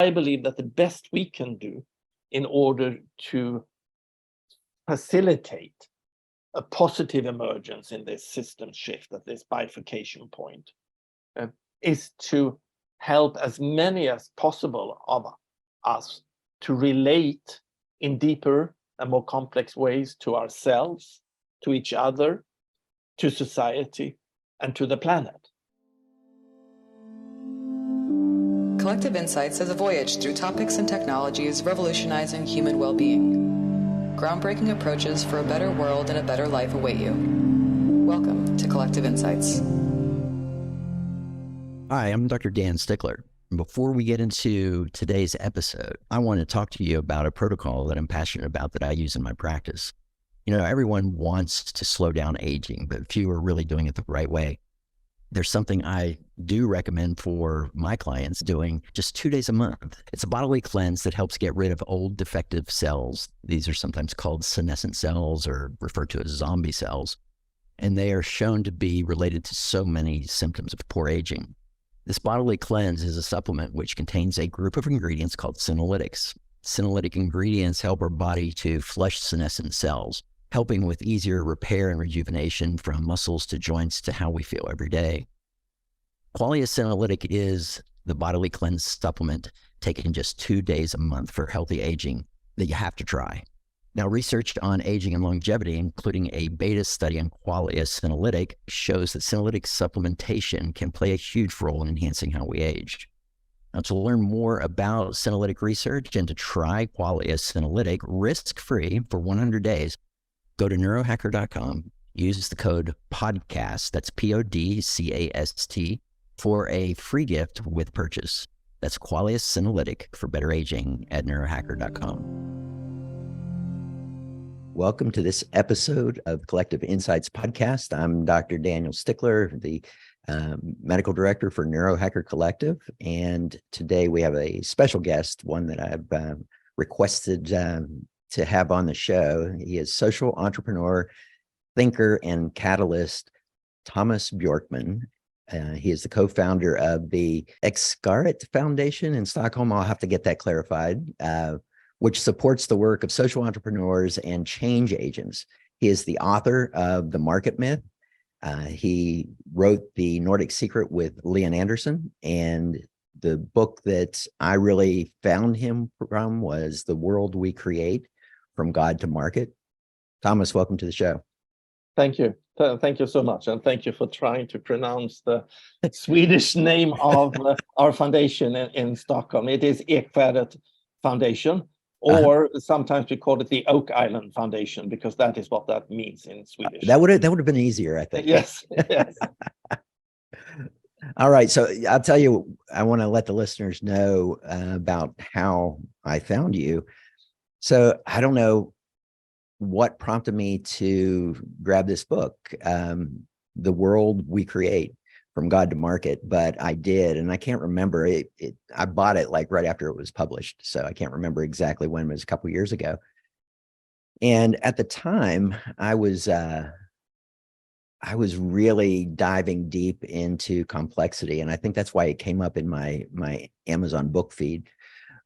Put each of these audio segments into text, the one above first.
I believe that the best we can do in order to facilitate a positive emergence in this system shift, at this bifurcation point, is to help as many as possible of us to relate in deeper and more complex ways to ourselves, to each other, to society, and to the planet. Collective Insights is a voyage through topics and technologies revolutionizing human well-being. Groundbreaking approaches for a better world and a better life await you. Welcome to Collective Insights. Hi, I'm Dr. Dan Stickler. Before we get into today's episode, I want to talk to you about a protocol that I'm passionate about that I use in my practice. You know, everyone wants to slow down aging, but few are really doing it the right way. There's something I do recommend for my clients doing just 2 days a month. It's a bodily cleanse that helps get rid of old defective cells. These are sometimes called senescent cells or referred to as zombie cells, and they are shown to be related to so many symptoms of poor aging. This bodily cleanse is a supplement which contains a group of ingredients called senolytics. Senolytic ingredients help our body to flush senescent cells, helping with easier repair and rejuvenation from muscles to joints to how we feel every day. Qualia Senolytic is the bodily cleanse supplement taken just 2 days a month for healthy aging that you have to try. Now, research on aging and longevity, including a beta study on Qualia Senolytic, shows that senolytic supplementation can play a huge role in enhancing how we age. Now, to learn more about senolytic research and to try Qualia Senolytic risk-free for 100 days, go to neurohacker.com, use the code PODCAST, that's PODCAST, for a free gift with purchase. That's Qualia Senolytic for better aging at neurohacker.com. Welcome to this episode of Collective Insights Podcast. I'm Dr. Daniel Stickler, the medical director for Neurohacker Collective. And today we have a special guest, one that I've requested to have on the show. He is social entrepreneur, thinker, and catalyst, Tomas Bjorkman. He is the co-founder of the Exkaret Foundation in Stockholm. I'll have to get that clarified, which supports the work of social entrepreneurs and change agents. He is the author of The Market Myth. He wrote The Nordic Secret with Leon Anderson, and the book that I really found him from was The World We Create, From God to Market. Tomas, welcome to the show. Thank you. Thank you so much. And thank you for trying to pronounce the Swedish name of our foundation in Stockholm. It is Ekfärdet Foundation, or sometimes we call it the Oak Island Foundation, because that is what that means in Swedish. That would have been easier, I think. Yes, yes. All right. So I'll tell you, I want to let the listeners know about how I found you. So I don't know what prompted me to grab this book, The World We Create, From God to Market, but I did, and I can't remember it. I bought it like right after it was published, so I can't remember exactly when. It was a couple of years ago. And at the time, I was really diving deep into complexity, and I think that's why it came up in my Amazon book feed.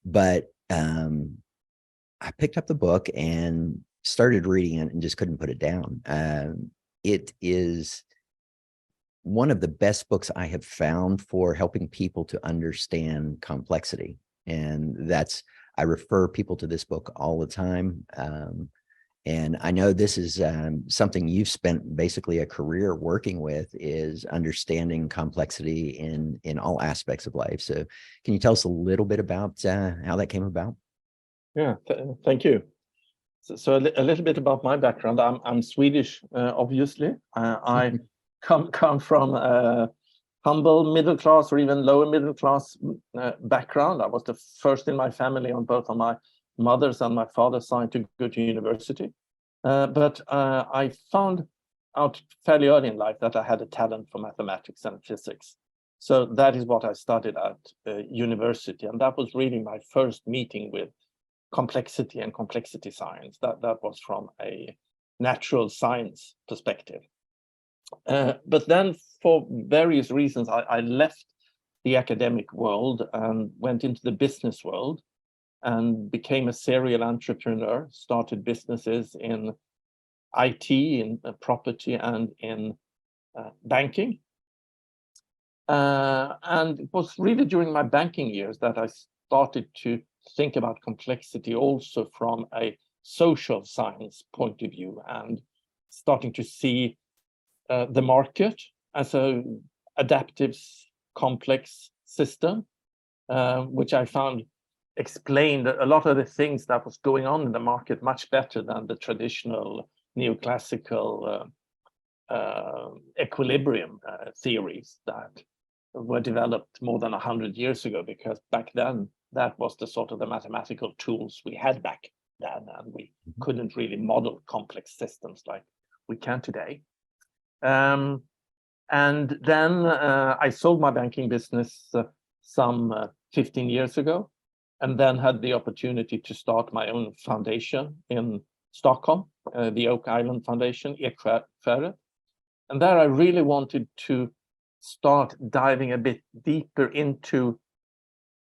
But I picked up the book and started reading it and just couldn't put it down. It is one of the best books I have found for helping people to understand complexity. And I refer people to this book all the time. And I know this is something you've spent basically a career working with, is understanding complexity in all aspects of life. So can you tell us a little bit about how that came about? Yeah, thank you. So a little bit about my background. I'm Swedish, obviously. I come from a humble middle class or even lower middle class background. I was the first in my family on both on my mother's and my father's side to go to university. But I found out fairly early in life that I had a talent for mathematics and physics. So that is what I studied at university. And that was really my first meeting with complexity and complexity science. That was from a natural science perspective. But then for various reasons, I left the academic world and went into the business world and became a serial entrepreneur, started businesses in IT, in property, and in banking. And it was really during my banking years that I started to think about complexity also from a social science point of view, and starting to see the market as a adaptive, complex system, which I found explained a lot of the things that was going on in the market much better than the traditional neoclassical equilibrium theories that were developed more than 100 years ago, because back then that was the sort of the mathematical tools we had back then, and we couldn't really model complex systems like we can today. And then I sold my banking business some 15 years ago, and then had the opportunity to start my own foundation in Stockholm, the Oak Island Foundation, Ekskäret. And there I really wanted to start diving a bit deeper into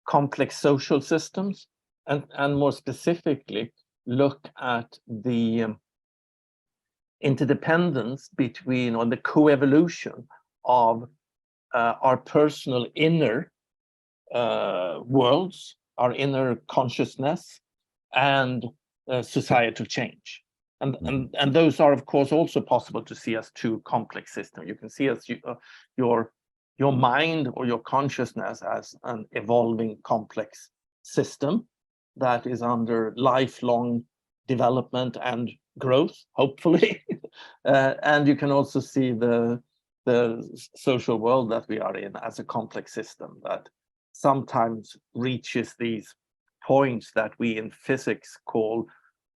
complex social systems, and more specifically look at the interdependence between, or the coevolution of our personal inner worlds, our inner consciousness, and societal change. And those are, of course, also possible to see as two complex systems. You can see as your mind or your consciousness as an evolving complex system that is under lifelong development and growth, hopefully. And you can also see the social world that we are in as a complex system that sometimes reaches these points that we in physics call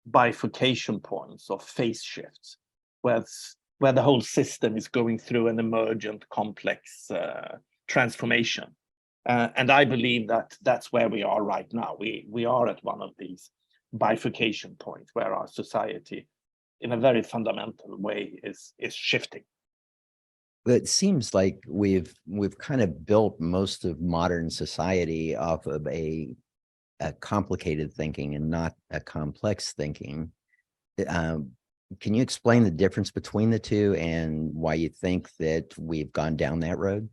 bifurcation points or phase shifts, where the whole system is going through an emergent complex transformation. And I believe that that's where we are right now. We are at one of these bifurcation points where our society, in a very fundamental way, is shifting. It seems like we've kind of built most of modern society off of a complicated thinking and not a complex thinking. Can you explain the difference between the two and why you think that we've gone down that road?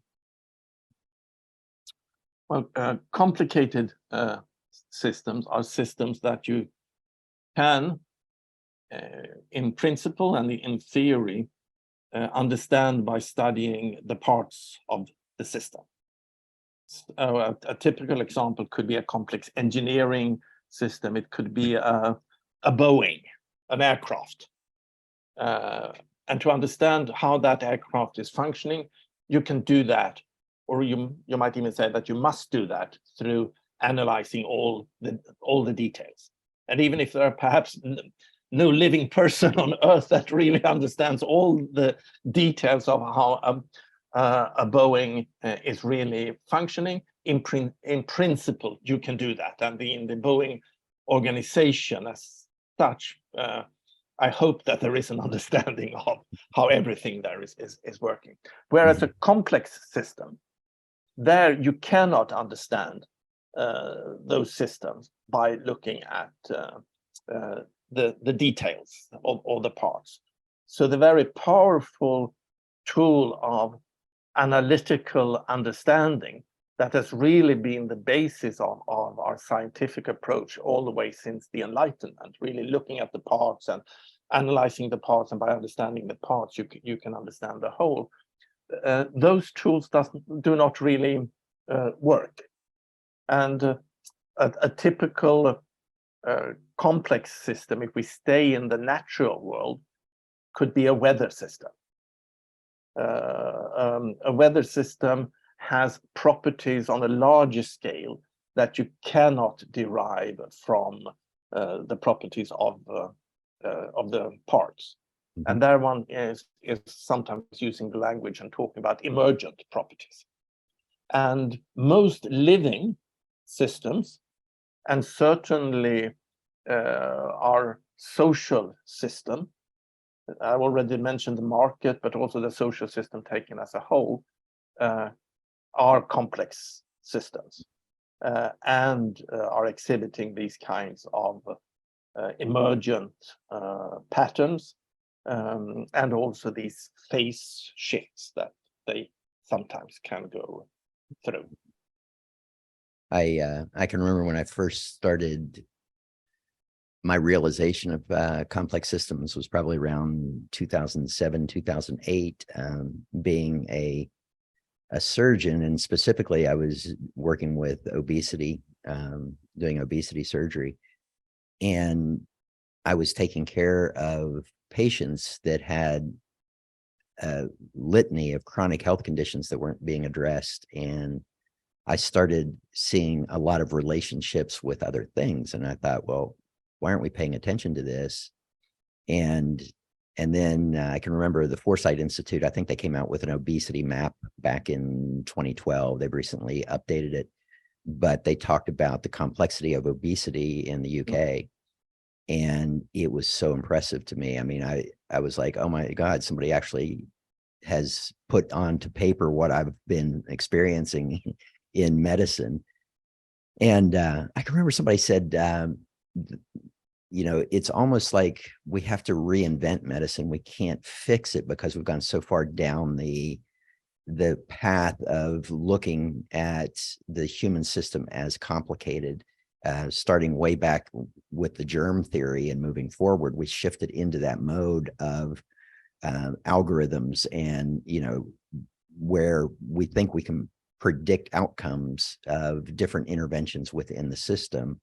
Well, complicated systems are systems that you can, in principle and in theory, understand by studying the parts of the system. A typical example could be a complex engineering system. It could be a Boeing, an aircraft. And to understand how that aircraft is functioning, you can do that, or you might even say that you must do that through analyzing all the details. And even if there are perhaps no living person on Earth that really understands all the details of how a Boeing is really functioning, in principle, you can do that. And in the Boeing organization as such, I hope that there is an understanding of how everything there is working. Whereas a complex system, there you cannot understand those systems by looking at the details of all the parts. So the very powerful tool of analytical understanding that has really been the basis of our scientific approach all the way since the Enlightenment, really looking at the parts and analyzing the parts, and by understanding the parts you can understand the whole. Those tools do not really work. And a typical complex system, if we stay in the natural world, could be a weather system. A weather system has properties on a larger scale that you cannot derive from the properties of the parts. And there one is sometimes using the language and talking about emergent properties. And most living systems, and certainly our social system, I've already mentioned the market, but also the social system taken as a whole, are complex systems and are exhibiting these kinds of emergent patterns and also these phase shifts that they sometimes can go through. I can remember when I first started, my realization of complex systems was probably around 2007, 2008, being a surgeon, and specifically I was working with obesity, doing obesity surgery, and I was taking care of patients that had a litany of chronic health conditions that weren't being addressed, and I started seeing a lot of relationships with other things, and I thought, well, why aren't we paying attention to this? And then I can remember the Foresight Institute, I think they came out with an obesity map back in 2012. They've recently updated it, but they talked about the complexity of obesity in the UK. And it was so impressive to me. I mean, I was like, oh my God, somebody actually has put onto paper what I've been experiencing in medicine. And I can remember somebody said, you know, it's almost like we have to reinvent medicine. We can't fix it because we've gone so far down the path of looking at the human system as complicated. Starting way back with the germ theory and moving forward, we shifted into that mode of algorithms, and, you know, where we think we can predict outcomes of different interventions within the system.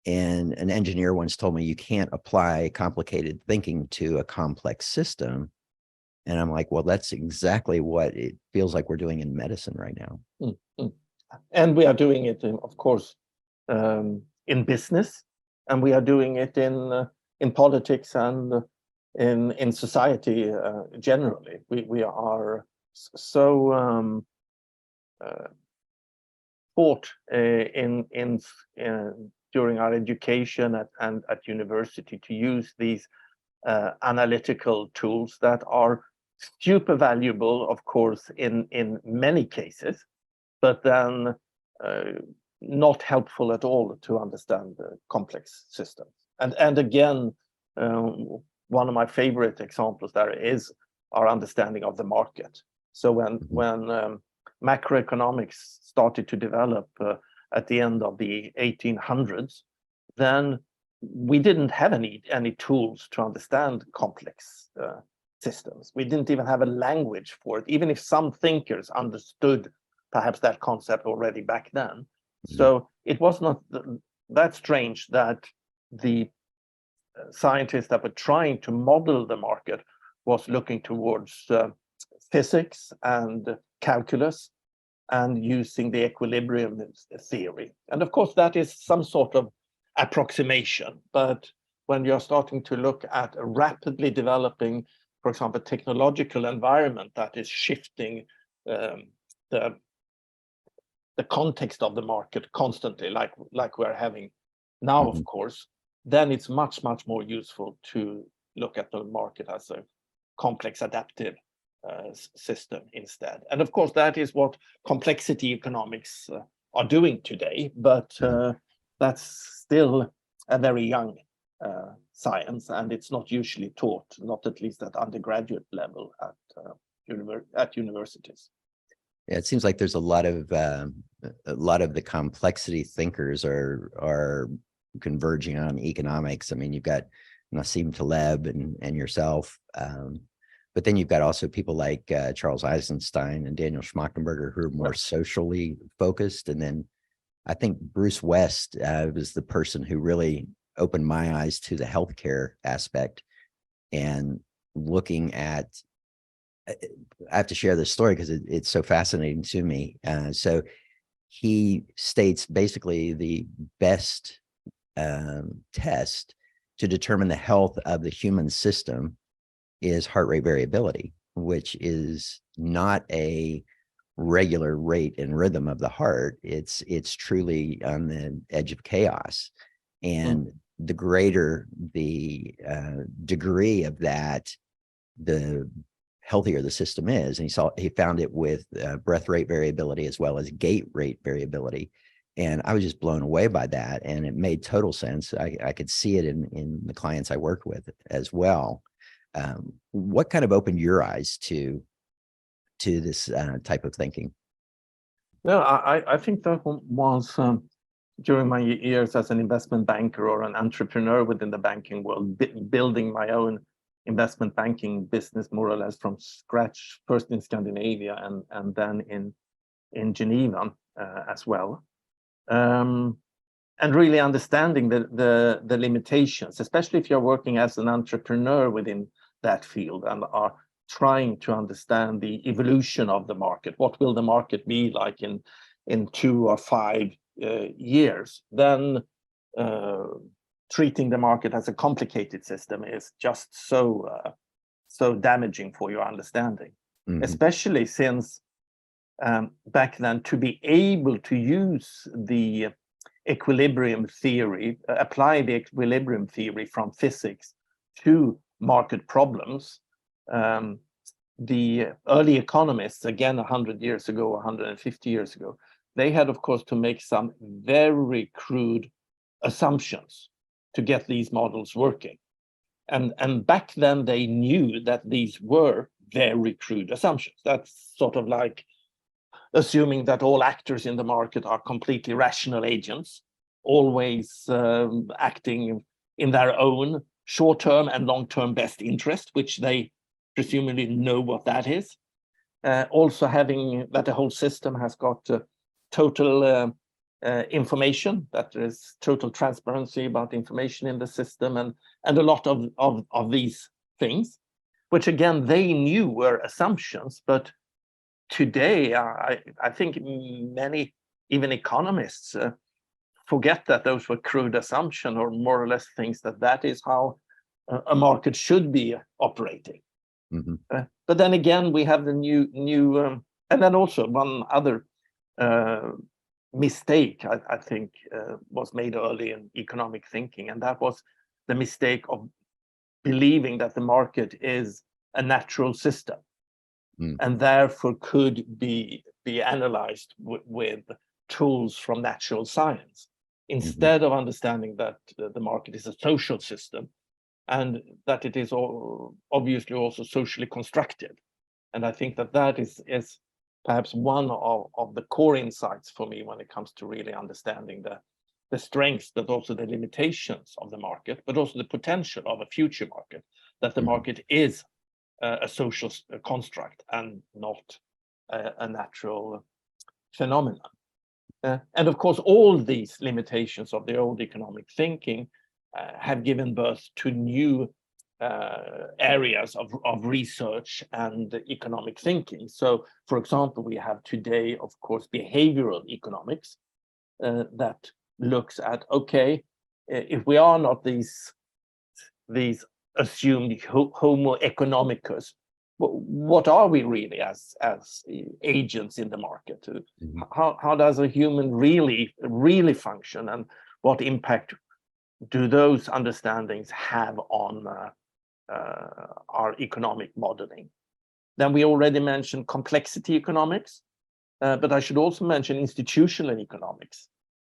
And an engineer once told me, you can't apply complicated thinking to a complex system. And I'm like, well, that's exactly what it feels like we're doing in medicine right now. Mm-hmm. And we are doing it, of course, in business, and we are doing it in politics and in society generally. We are so taught during our education and at university to use these analytical tools that are super valuable, of course, in many cases, but then not helpful at all to understand the complex systems. And again, one of my favorite examples there is our understanding of the market. So when macroeconomics started to develop at the end of the 1800s, then we didn't have any tools to understand complex systems. We didn't even have a language for it, even if some thinkers understood perhaps that concept already back then. So it was not that strange that the scientists that were trying to model the market was looking towards physics and calculus and using the equilibrium theory. And of course, that is some sort of approximation. But when you're starting to look at a rapidly developing, for example, technological environment that is shifting the context of the market constantly, like we're having now, of course, then it's much more useful to look at the market as a complex adaptive system instead. And of course, that is what complexity economics are doing today, but that's still a very young science, and it's not usually taught, not at least at undergraduate level at universities. Yeah, it seems like there's a lot of the complexity thinkers are converging on economics. I mean, you've got Nassim Taleb and yourself, but then you've got also people like Charles Eisenstein and Daniel Schmachtenberger, who are more socially focused. And then I think Bruce West was the person who really opened my eyes to the healthcare aspect and looking at. I have to share this story because it's so fascinating to me. So he states basically the best test to determine the health of the human system is heart rate variability, which is not a regular rate and rhythm of the heart. It's truly on the edge of chaos. And the greater the degree of that, the healthier the system is. And he found it with breath rate variability as well as gait rate variability. And I was just blown away by that. And it made total sense. I could see it in the clients I worked with as well. What kind of opened your eyes to this type of thinking? No, I think that was during my years as an investment banker or an entrepreneur within the banking world, building my own investment banking business more or less from scratch, first in Scandinavia and then in Geneva as well. And really understanding the limitations, especially if you're working as an entrepreneur within that field and are trying to understand the evolution of the market. What will the market be like in 2 or 5 years? Then treating the market as a complicated system is just so damaging for your understanding, especially since back then, to be able to use the equilibrium theory, apply the equilibrium theory from physics to market problems. The early economists, again, 100 years ago, 150 years ago, they had, of course, to make some very crude assumptions to get these models working. And back then, they knew that these were very crude assumptions. That's sort of like assuming that all actors in the market are completely rational agents, always acting in their own short-term and long-term best interest, which they presumably know what that is. Also having that the whole system has got total information, that there is total transparency about information in the system, and a lot of these things, which again, they knew were assumptions, but today, I think many, even economists, forget that those were crude assumptions, or more or less thinks that is how a market should be operating. But then again, we have the new and then also one other mistake I think was made early in economic thinking, and that was the mistake of believing that the market is a natural system. And therefore could be analyzed with tools from natural science, instead of understanding that the market is a social system and that it is obviously also socially constructed. And I think that is perhaps one of the core insights for me when it comes to really understanding the strengths, but also the limitations of the market, but also the potential of a future market, that the market is a social construct and not a natural phenomenon. And of course, all these limitations of the old economic thinking have given birth to new areas of research and economic thinking. So, for example, we have today, of course, behavioral economics that looks at, okay, if we are not these assumed homo economicus, what are we really as agents in the market? How does a human really function, and what impact do those understandings have on our economic modeling? Then we already mentioned complexity economics, but I should also mention institutional economics,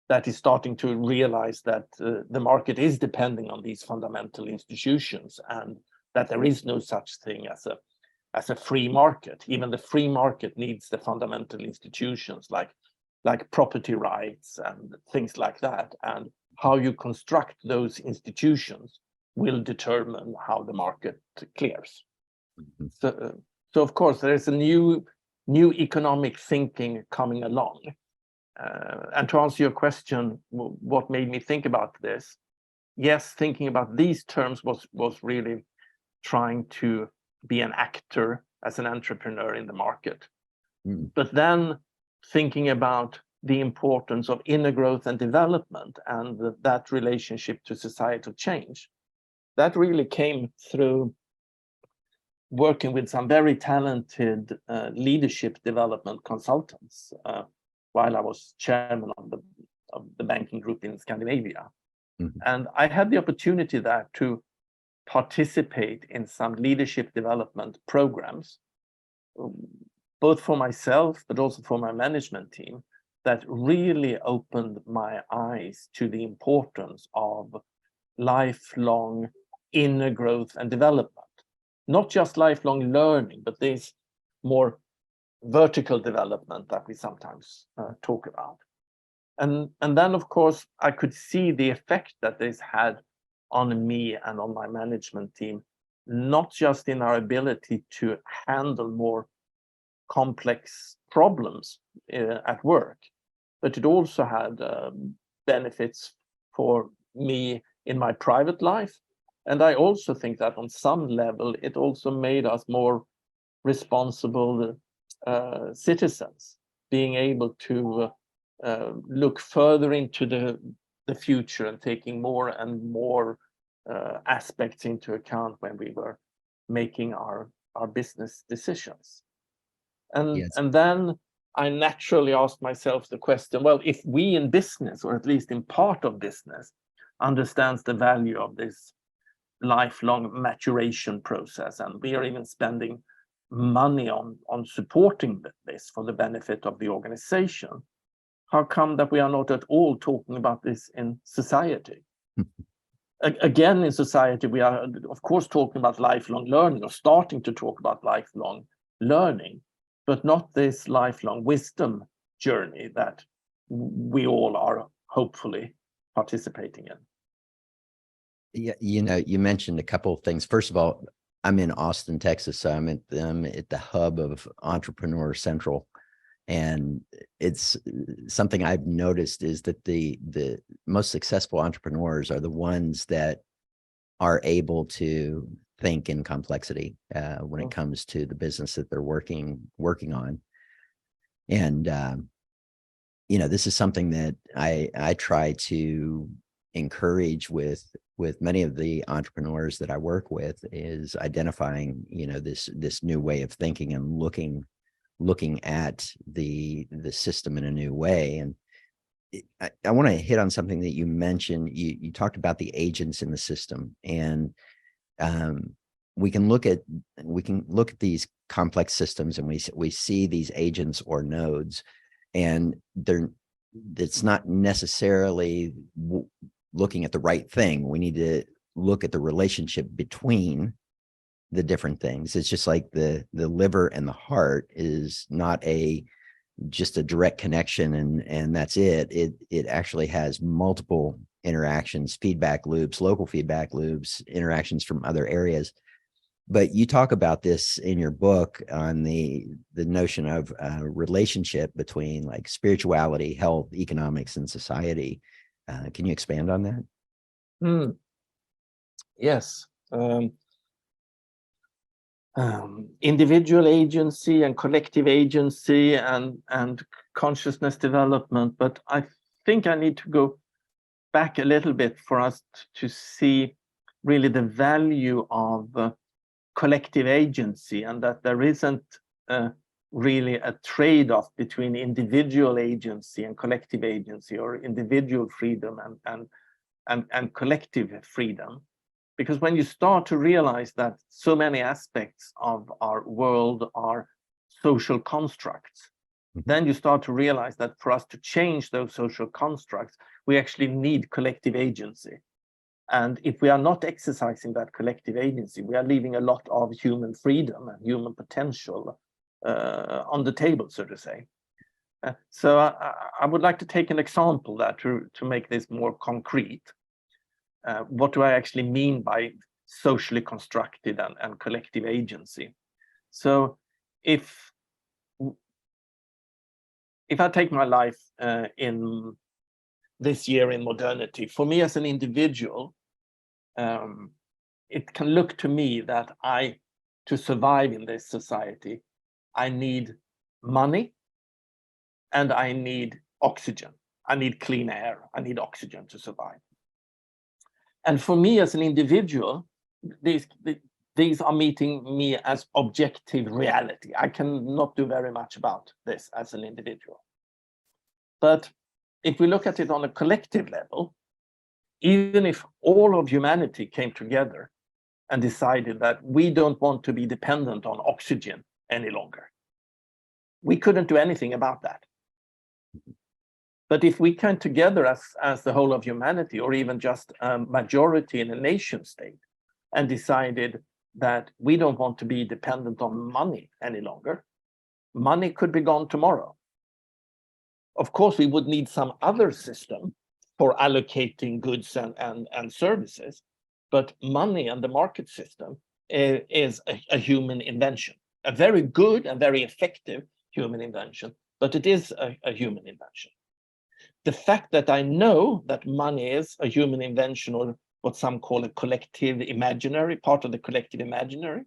that is starting to realize that the market is depending on these fundamental institutions, and that there is no such thing as a free market. Even the free market needs the fundamental institutions like property rights and things like that. And how you construct those institutions will determine how the market clears. So of course, there is a new economic thinking coming along. And to answer your question, what made me think about this? Yes, thinking about these terms was really trying to be an actor as an entrepreneur in the market. But then thinking about the importance of inner growth and development and that relationship to societal change, that really came through working with some very talented leadership development consultants while I was chairman of the banking group in Scandinavia. And I had the opportunity there to participate in some leadership development programs both for myself, but also for my management team, that really opened my eyes to the importance of lifelong inner growth and development. Not just lifelong learning, but this more vertical development that we sometimes talk about. And then, of course, I could see the effect that this had on me and on my management team, not just in our ability to handle more complex problems at work, but it also had benefits for me in my private life. And I also think that on some level, it also made us more responsible citizens, being able to look further into the future and taking more and more aspects into account when we were making our business decisions. And then I naturally asked myself the question, well, if we in business, or at least in part of business, understands the value of this lifelong maturation process, and we are even spending money on supporting this for the benefit of the organization, how come that we are not at all talking about this in society? Again, in society, we are, of course, talking about lifelong learning, or starting to talk about lifelong learning, but not this lifelong wisdom journey that we all are hopefully participating in. Yeah, you mentioned a couple of things. First of all, I'm in Austin, Texas, so I'm at the hub of Entrepreneur Central. And it's something I've noticed is that the most successful entrepreneurs are the ones that are able to think in complexity when it comes to the business that they're working on. And this is something that I try to encourage with many of the entrepreneurs that I work with, is identifying this new way of thinking and looking at the system in a new way. And I want to hit on something that you mentioned. You talked about the agents in the system, and we can look at these complex systems, and we see these agents or nodes, and it's not necessarily looking at the right thing. We need to look at the relationship between the different things. It's just like the liver and the heart is not just a direct connection and that's it. It actually has multiple interactions, feedback loops, local feedback loops, interactions from other areas. But you talk about this in your book on the notion of relationship between like spirituality, health, economics, and society. Can you expand on that? Yes. Individual agency and collective agency and consciousness development. But I think I need to go back a little bit for us to see really the value of collective agency, and that there isn't really a trade-off between individual agency and collective agency, or individual freedom and collective freedom. Because when you start to realize that so many aspects of our world are social constructs, then you start to realize that for us to change those social constructs, we actually need collective agency. And if we are not exercising that collective agency, we are leaving a lot of human freedom and human potential on the table, so to say. So I would like to take an example that to make this more concrete. What do I actually mean by socially constructed and collective agency? So if I take my life in this year in modernity, for me as an individual, it can look to me that to survive in this society, I need money and I need oxygen. I need clean air. I need oxygen to survive. And for me as an individual, these are meeting me as objective reality. I cannot do very much about this as an individual. But if we look at it on a collective level, even if all of humanity came together and decided that we don't want to be dependent on oxygen any longer. We couldn't do anything about that. But if we came together as the whole of humanity, or even just a majority in a nation state, and decided that we don't want to be dependent on money any longer, money could be gone tomorrow. Of course, we would need some other system for allocating goods and services, but money and the market system is a human invention, a very good and very effective human invention, but it is a human invention. The fact that I know that money is a human invention, or what some call a collective imaginary, part of the collective imaginary,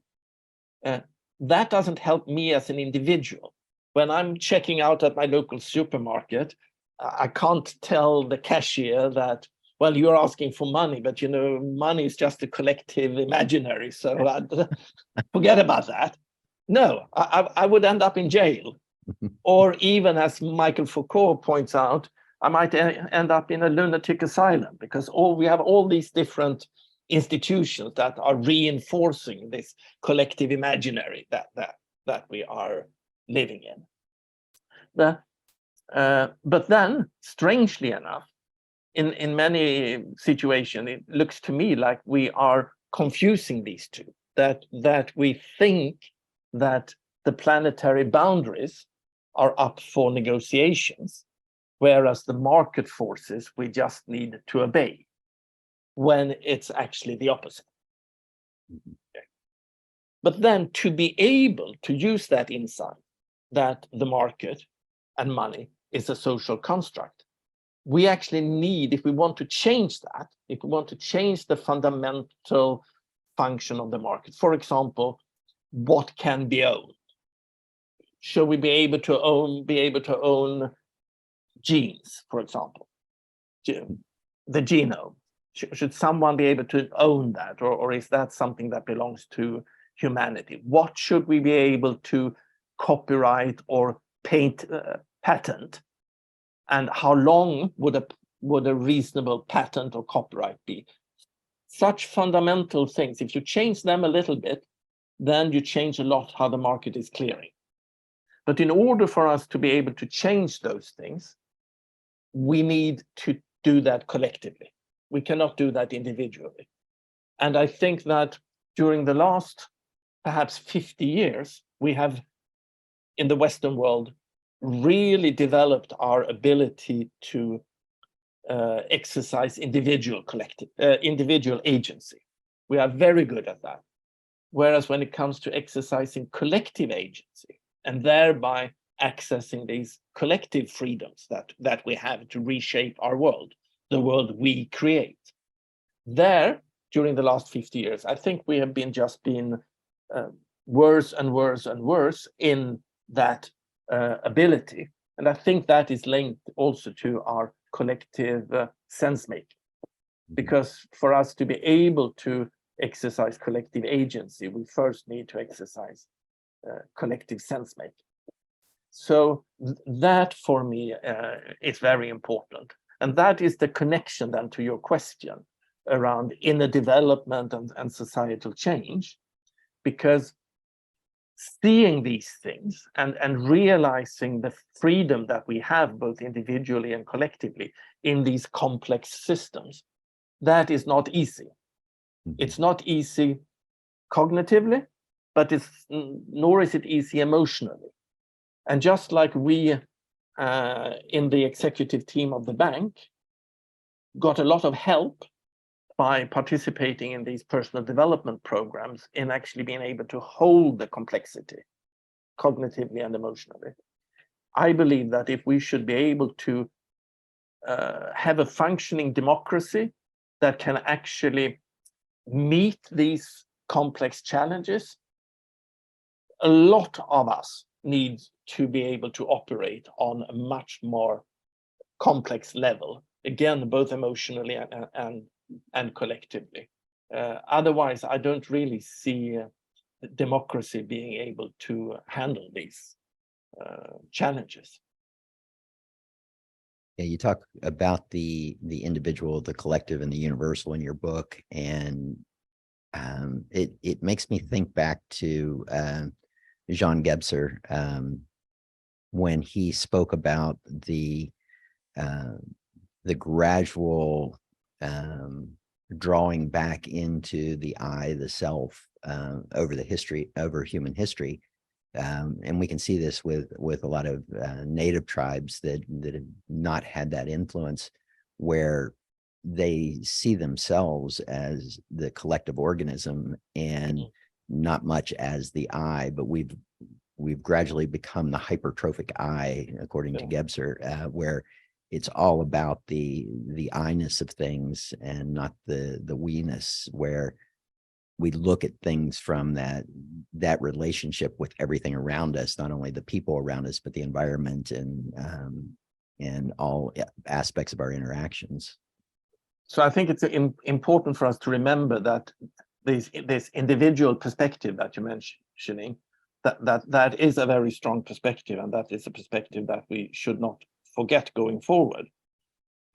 that doesn't help me as an individual. When I'm checking out at my local supermarket, I can't tell the cashier that, well, you're asking for money, but you know, money is just a collective imaginary, so forget about that. No, I would end up in jail. Or even, as Michael Foucault points out, I might end up in a lunatic asylum, because we have all these different institutions that are reinforcing this collective imaginary that we are living in. But then, strangely enough, in many situations, it looks to me like we are confusing these two, that we think that the planetary boundaries are up for negotiations, whereas the market forces we just need to obey, when it's actually the opposite. Okay. But then to be able to use that insight, that the market and money is a social construct, we actually need, if we want to change that, if we want to change the fundamental function of the market, for example, what can be owned? Should we be able to own genes, for example, the genome? Should someone be able to own that, or is that something that belongs to humanity? What should we be able to copyright or patent, and how long would a reasonable patent or copyright be? Such fundamental things, if you change them a little bit, then you change a lot how the market is clearing. But in order for us to be able to change those things, we need to do that collectively. We cannot do that individually. And I think that during the last perhaps 50 years, we have, in the Western world, really developed our ability to exercise individual agency. We are very good at that. Whereas when it comes to exercising collective agency, and thereby accessing these collective freedoms that we have to reshape our world, the world we create, there, during the last 50 years, I think we have been worse and worse and worse in that ability. And I think that is linked also to our collective sense making. Because for us to be able to exercise collective agency, we first need to exercise collective sense making. So that for me is very important. And that is the connection then to your question around inner development and societal change. Because seeing these things and realizing the freedom that we have both individually and collectively in these complex systems, that is not easy. It's not easy cognitively, but nor is it easy emotionally. And just like we in the executive team of the bank got a lot of help by participating in these personal development programs in actually being able to hold the complexity cognitively and emotionally, I believe that if we should be able to have a functioning democracy that can actually meet these complex challenges, a lot of us need to be able to operate on a much more complex level, again, both emotionally and collectively. Otherwise, I don't really see democracy being able to handle these challenges. Yeah, you talk about the individual, the collective, and the universal in your book, and it makes me think back to Jean Gebser, when he spoke about the gradual drawing back into the I, the self, over human history. And we can see this with a lot of native tribes that have not had that influence, where they see themselves as the collective organism and not much as the I, but we've gradually become the hypertrophic I, according to Gebser, where it's all about the I-ness of things and not the we-ness, where we look at things from that relationship with everything around us, not only the people around us, but the environment and all aspects of our interactions. So I think it's important for us to remember that this individual perspective that you're mentioning, that is a very strong perspective, and that is a perspective that we should not forget going forward,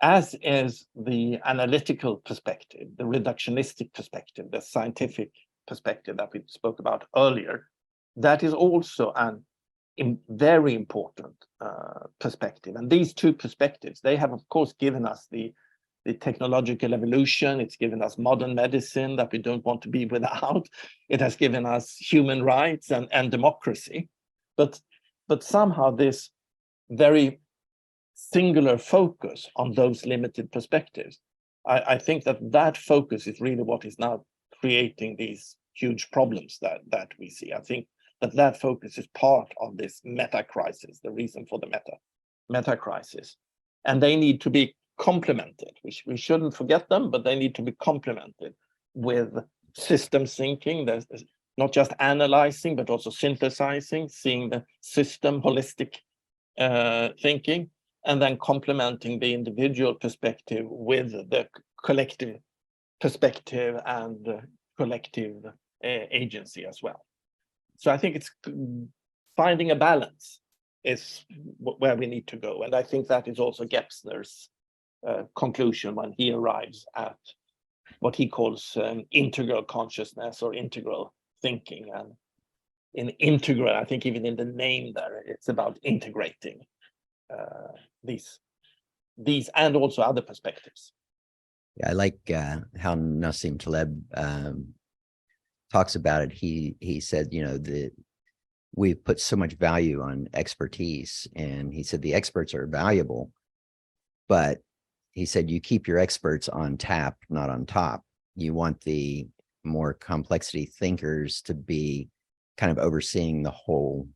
as is the analytical perspective, the reductionistic perspective, the scientific perspective that we spoke about earlier. That is also very important perspective. And these two perspectives, they have, of course, given us the technological evolution. It's given us modern medicine that we don't want to be without. It has given us human rights and democracy. But somehow this very singular focus on those limited perspectives, I think that focus is really what is now creating these huge problems that we see. I think that focus is part of this meta crisis, the reason for the meta crisis. And they need to be complemented. We shouldn't forget them, but they need to be complemented with systems thinking. There's not just analyzing, but also synthesizing, seeing the system, holistic thinking, and then complementing the individual perspective with the collective perspective and collective agency as well. So I think it's finding a balance is where we need to go. And I think that is also Gebser's conclusion when he arrives at what he calls integral consciousness or integral thinking. And in integral, I think even in the name there, it's about integrating these and also other perspectives. Yeah, I like how Nassim Taleb talks about it. He said, that we've put so much value on expertise, and he said the experts are valuable, but he said you keep your experts on tap, not on top. You want the more complexity thinkers to be kind of overseeing the whole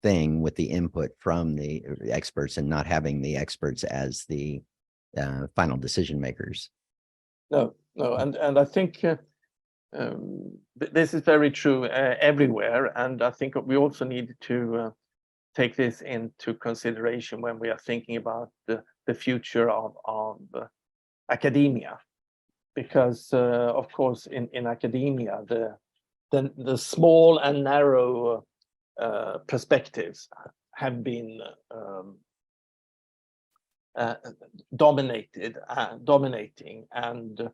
thing with the input from the experts, and not having the experts as the final decision makers. No, and I think this is very true everywhere, and I think we also need to take this into consideration when we are thinking about the future of academia, because of course in academia the small and narrow perspectives have been dominating, and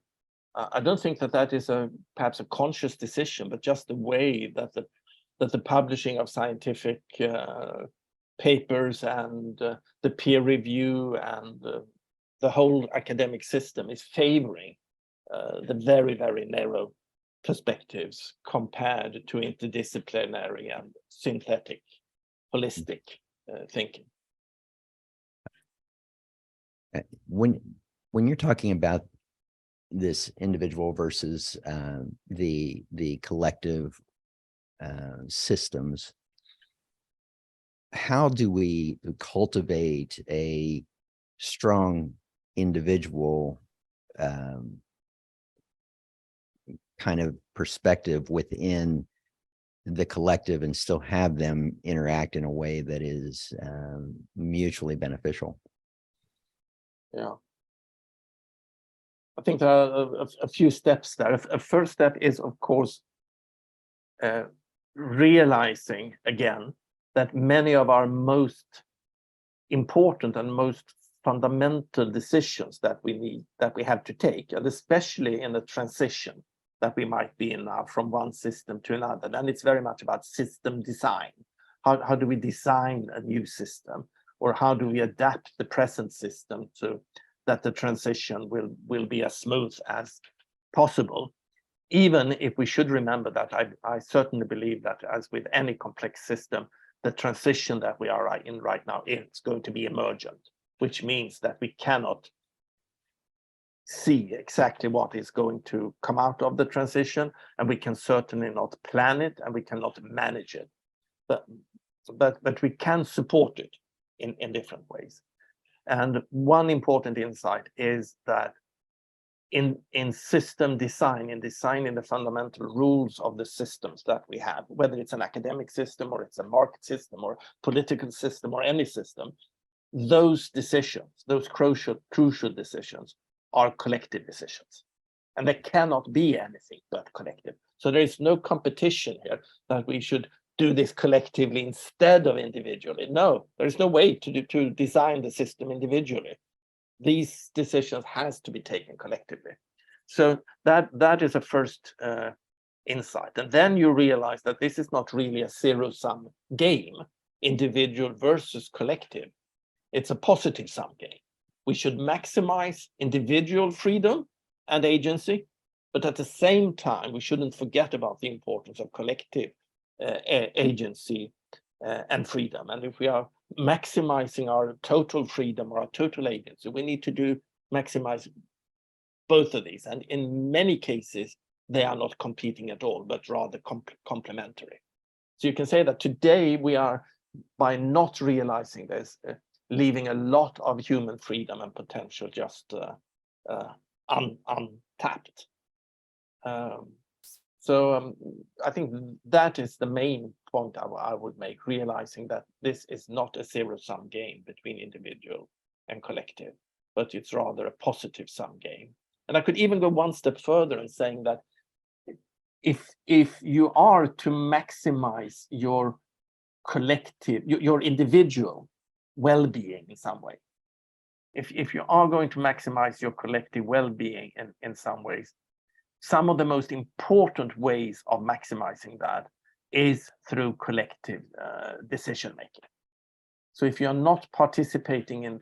I don't think that is perhaps a conscious decision, but just the way that the publishing of scientific papers and the peer review and the whole academic system is favoring the very, very narrow perspectives compared to interdisciplinary and synthetic, holistic thinking. When you're talking about this individual versus the collective systems, how do we cultivate a strong individual kind of perspective within the collective and still have them interact in a way that is mutually beneficial? Yeah, I think there are a few steps there. A first step is, of course, realizing again that many of our most important and most fundamental decisions that we have to take, and especially in the transition that we might be in now from one system to another. And it's very much about system design. How do we design a new system, or how do we adapt the present system so that the transition will be as smooth as possible? Even if we should remember that I certainly believe that, as with any complex system, the transition that we are in right now is going to be emergent, which means that we cannot see exactly what is going to come out of the transition, and we can certainly not plan it, and we cannot manage it. But we can support it in different ways. And one important insight is that in system design, in designing the fundamental rules of the systems that we have, whether it's an academic system or it's a market system or political system or any system, those decisions, those crucial decisions, are collective decisions, and there cannot be anything but collective. So there is no competition here that we should do this collectively instead of individually. No, there is no way to design the system individually. These decisions has to be taken collectively. So that is a first insight. And then you realize that this is not really a zero-sum game, individual versus collective. It's a positive-sum game. We should maximize individual freedom and agency, but at the same time, we shouldn't forget about the importance of collective agency and freedom. And if we are maximizing our total freedom or our total agency, we need to maximize both of these. And in many cases, they are not competing at all, but rather complementary. So you can say that today we are, by not realizing this, leaving a lot of human freedom and potential just untapped. So I think that is the main point I would make, realizing that this is not a zero-sum game between individual and collective, but it's rather a positive-sum game. And I could even go one step further in saying that if you are to maximize your collective, your individual well-being in some way, if you are going to maximize your collective well-being in some ways, some of the most important ways of maximizing that is through collective decision making. So if you're not participating in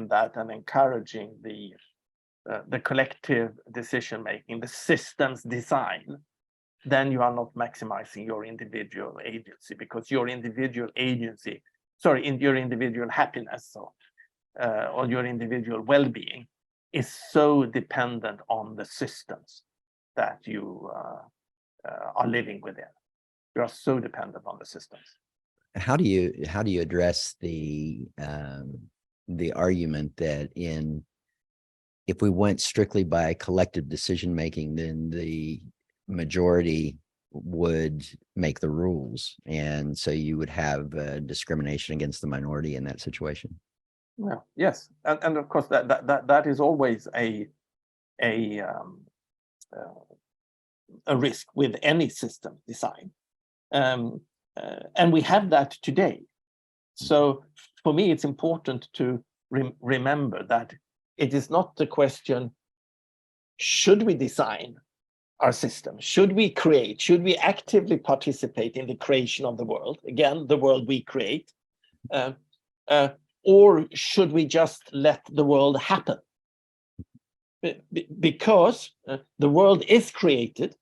that and encouraging the collective decision making, the systems design, then you are not maximizing your individual agency, because your individual agency, in your individual happiness or your individual well-being is so dependent on the systems that you are living within. You are so dependent on the systems. How do you address the argument that if we went strictly by collective decision making, then the majority would make the rules, and so you would have discrimination against the minority in that situation? Well, yes, and of course that is always a risk with any system design, and we have that today. So for me, it's important to remember that it is not the question, should we design our system? Should we actively participate in the creation of the world? Again, the world we create. Or should we just let the world happen? Because the world is created,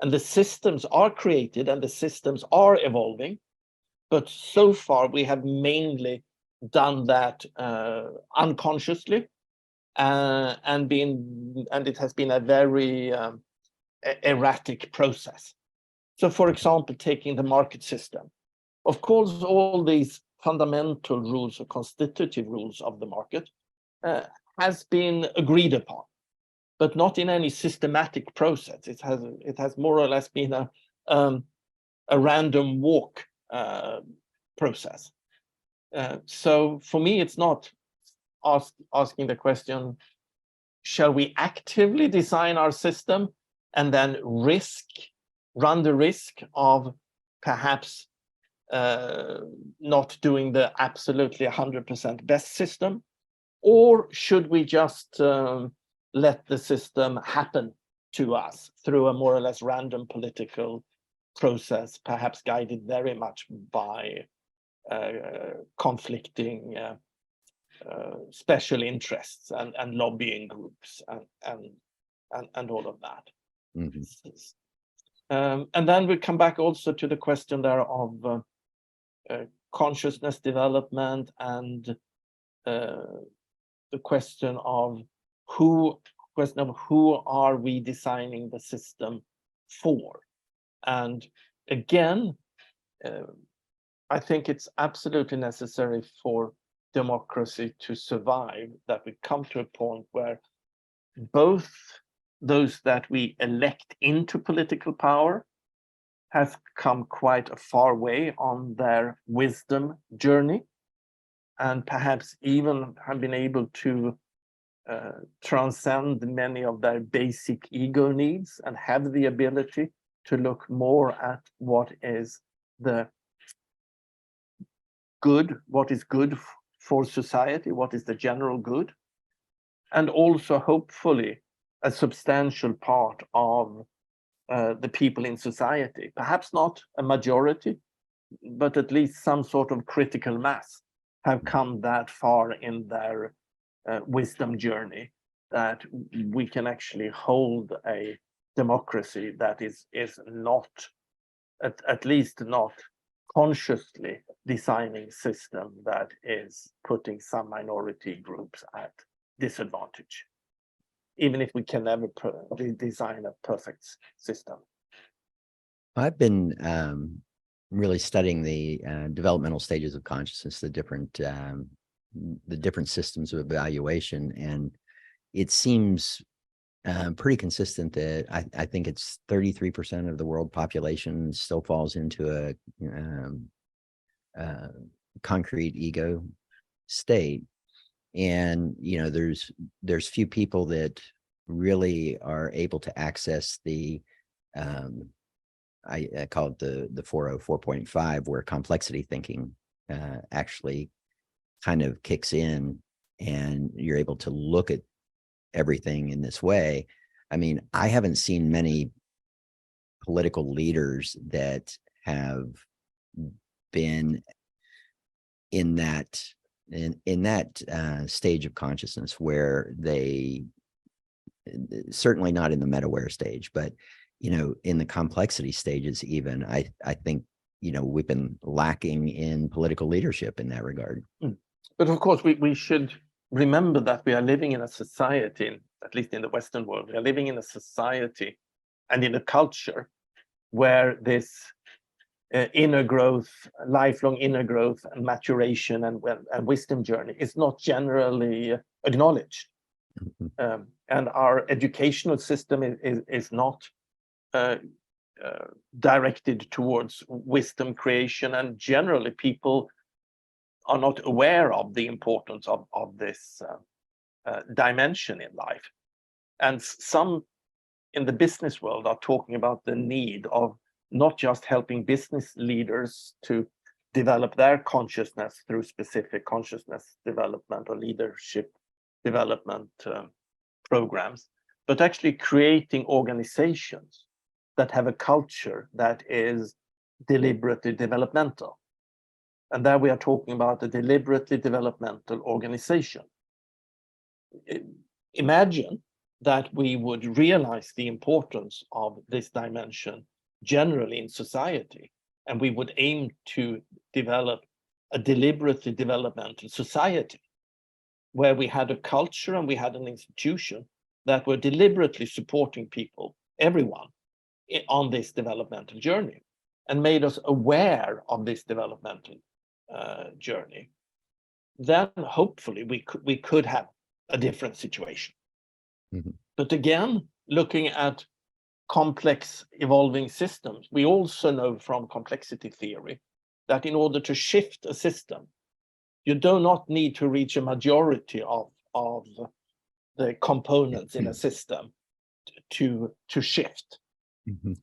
and the systems are created, and the systems are evolving. But so far, we have mainly done that unconsciously, and it has been a very erratic process. So, for example, taking the market system, of course, all these fundamental rules or constitutive rules of the market has been agreed upon, but not in any systematic process. It has more or less been a random walk process. So for me, it's not asking the question, shall we actively design our system and then run the risk of perhaps not doing the absolutely 100% best system? Or should we just let the system happen to us through a more or less random political process, perhaps guided very much by conflicting special interests and lobbying groups and all of that. And then we come back also to the question there of consciousness development and the question of who are we designing the system for? And again, I think it's absolutely necessary for democracy to survive that we come to a point where both those that we elect into political power have come quite a far way on their wisdom journey, and perhaps even have been able to transcend many of their basic ego needs and have the ability to look more at what is good for society, what is the general good, and also hopefully a substantial part of the people in society, perhaps not a majority, but at least some sort of critical mass, have come that far in their wisdom journey that we can actually hold a democracy that is not, at least not consciously designing system that is putting some minority groups at disadvantage, even if we can never design a perfect system. I've been really studying the developmental stages of consciousness, the different systems of evaluation, and it seems pretty consistent that I think it's 33% of the world population still falls into a concrete ego state, and there's few people that really are able to access the I call it the 404.5, where complexity thinking actually kind of kicks in, and you're able to look at everything in this way. I mean, I haven't seen many political leaders that have been in that stage of consciousness where they, certainly not in the meta-aware stage, but in the complexity stages, even I think we've been lacking in political leadership in that regard. But of course, we should remember that we are living in a society, at least in the Western world, we are living in a society and in a culture where this inner growth, lifelong inner growth and maturation and wisdom journey is not generally acknowledged. And our educational system is not directed towards wisdom creation, and generally people are not aware of the importance of this dimension in life. And some in the business world are talking about the need of not just helping business leaders to develop their consciousness through specific consciousness development or leadership development programs, but actually creating organizations that have a culture that is deliberately developmental. And there we are talking about a deliberately developmental organization. Imagine that we would realize the importance of this dimension generally in society, and we would aim to develop a deliberately developmental society where we had a culture and we had an institution that were deliberately supporting people, everyone, on this developmental journey, and made us aware of this developmental journey. Then hopefully we could have a different situation. But again, looking at complex evolving systems, we also know from complexity theory that in order to shift a system, you do not need to reach a majority of the components in a system to shift.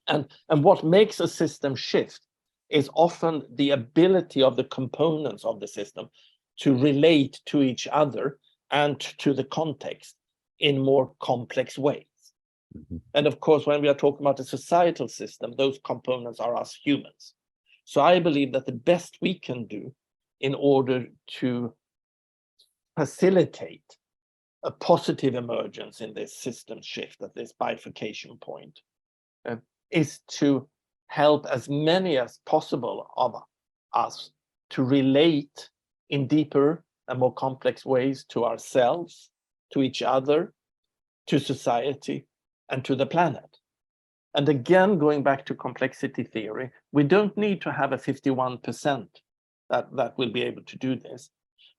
And what makes a system shift is often the ability of the components of the system to relate to each other and to the context in more complex ways. And of course, when we are talking about a societal system, those components are us humans. So I believe that the best we can do in order to facilitate a positive emergence in this system shift, at this bifurcation point, is to help as many as possible of us to relate in deeper and more complex ways to ourselves, to each other, to society, and to the planet. And again, going back to complexity theory, we don't need to have a 51% that will be able to do this,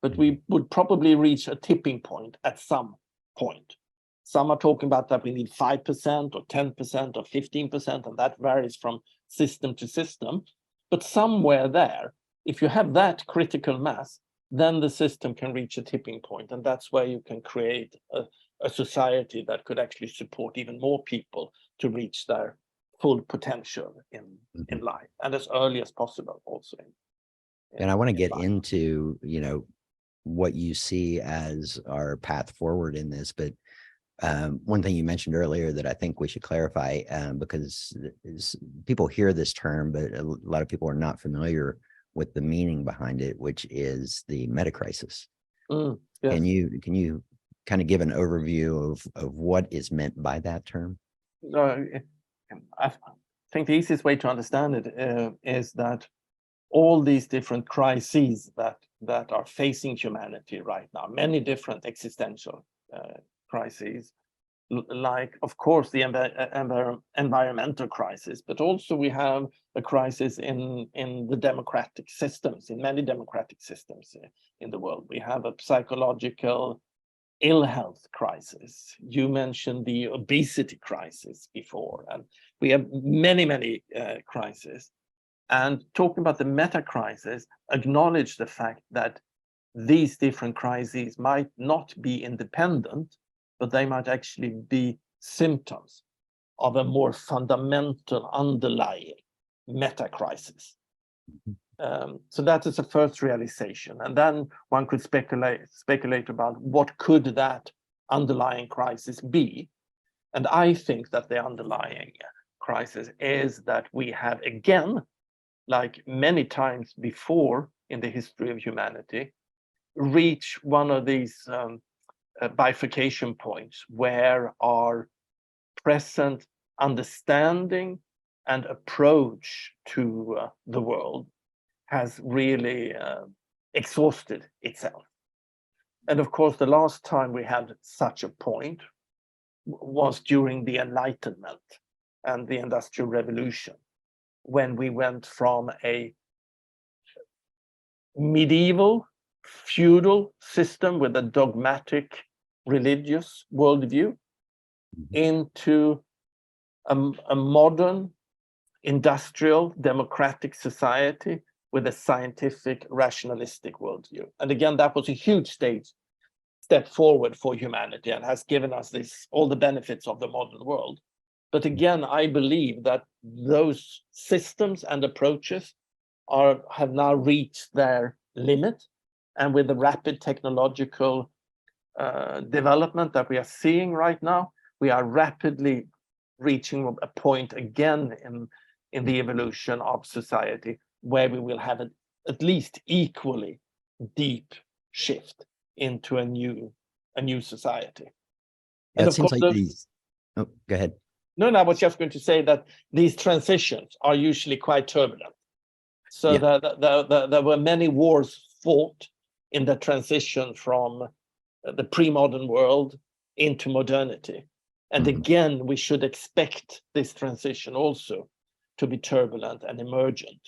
but we would probably reach a tipping point at some point. Some are talking about that we need 5% or 10% or 15%, and that varies from system to system. But somewhere there, if you have that critical mass, then the system can reach a tipping point, and that's where you can create a society that could actually support even more people to reach their full potential in life, and as early as possible also. And I want to get life. into, what you see as our path forward in this, but one thing you mentioned earlier that I think we should clarify, because people hear this term, but a lot of people are not familiar with the meaning behind it, which is the meta crisis. Yes. Can you kind of give an overview of what is meant by that term? I think the easiest way to understand it is that all these different crises that are facing humanity right now, many different existential crises, like, of course, the environmental crisis, but also we have a crisis in the democratic systems, in many democratic systems in the world. We have a psychological ill health crisis. You mentioned the obesity crisis before, and we have many crises. And talking about the meta crisis, acknowledge the fact that these different crises might not be independent, but they might actually be symptoms of a more fundamental underlying meta crisis. So that is the first realization. And then one could speculate about what could that underlying crisis be. And I think that the underlying crisis is that we have, again, like many times before in the history of humanity, reach one of these bifurcation points where our present understanding and approach to the world has really exhausted itself. And of course, the last time we had such a point was during the Enlightenment and the Industrial Revolution, when we went from a medieval feudal system with a dogmatic religious worldview into a modern industrial democratic society with a scientific rationalistic worldview. And again, that was a huge step forward for humanity and has given us all the benefits of the modern world. But again, I believe that those systems and approaches have now reached their limit. And with the rapid technological development that we are seeing right now, we are rapidly reaching a point again in the evolution of society where we will have at least equally deep shift into a new society. It seems like these. Oh, go ahead. No, I was just going to say that these transitions are usually quite turbulent. So there were many wars fought in the transition from the pre-modern world into modernity. And again, we should expect this transition also to be turbulent and emergent.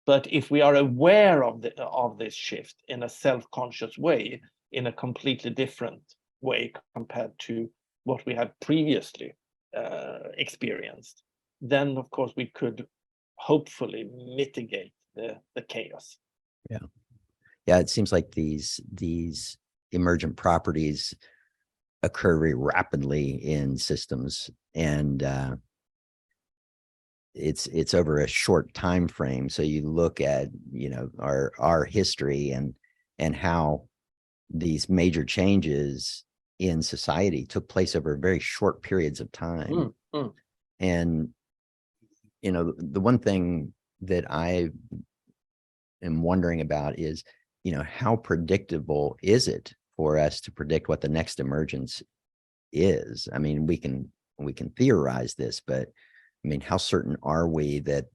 But if we are aware of this shift in a self-conscious way, in a completely different way compared to what we had previously experienced, then of course we could hopefully mitigate the chaos. Yeah, it seems like these emergent properties occur very rapidly in systems, and it's over a short time frame. So you look at our history and how these major changes in society took place over very short periods of time. And, you know, the one thing that I am wondering about is, you know, how predictable is it for us to predict what the next emergence is? I mean, we can theorize this, but I mean, how certain are we that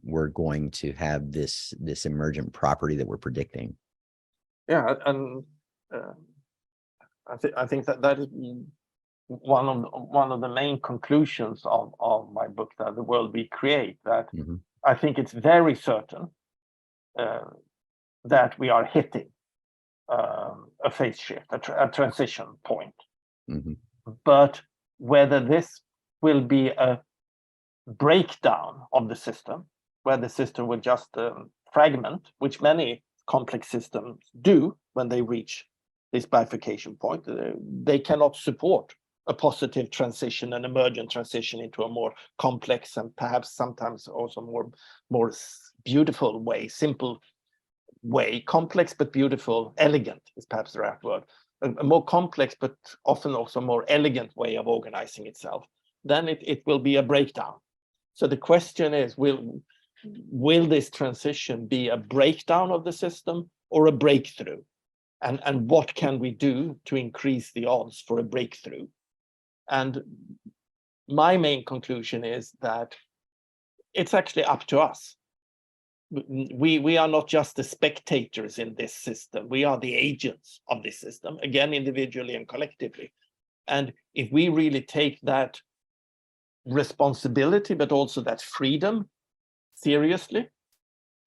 we're going to have this emergent property that we're predicting? Yeah, and I think that is one of the main conclusions of my book, that the world we create. That I think it's very certain that we are hitting a phase shift, a transition point. But whether this will be a breakdown of the system, where the system will just fragment, which many complex systems do when they reach this bifurcation point, they cannot support a positive transition, an emergent transition into a more complex and perhaps sometimes also more beautiful way, simple way, complex but beautiful, elegant is perhaps the right word, a more complex but often also more elegant way of organizing itself, then it will be a breakdown. So the question is, will this transition be a breakdown of the system or a breakthrough? And what can we do to increase the odds for a breakthrough? And my main conclusion is that it's actually up to us. We are not just the spectators in this system. We are the agents of this system, again, individually and collectively. And if we really take that responsibility, but also that freedom seriously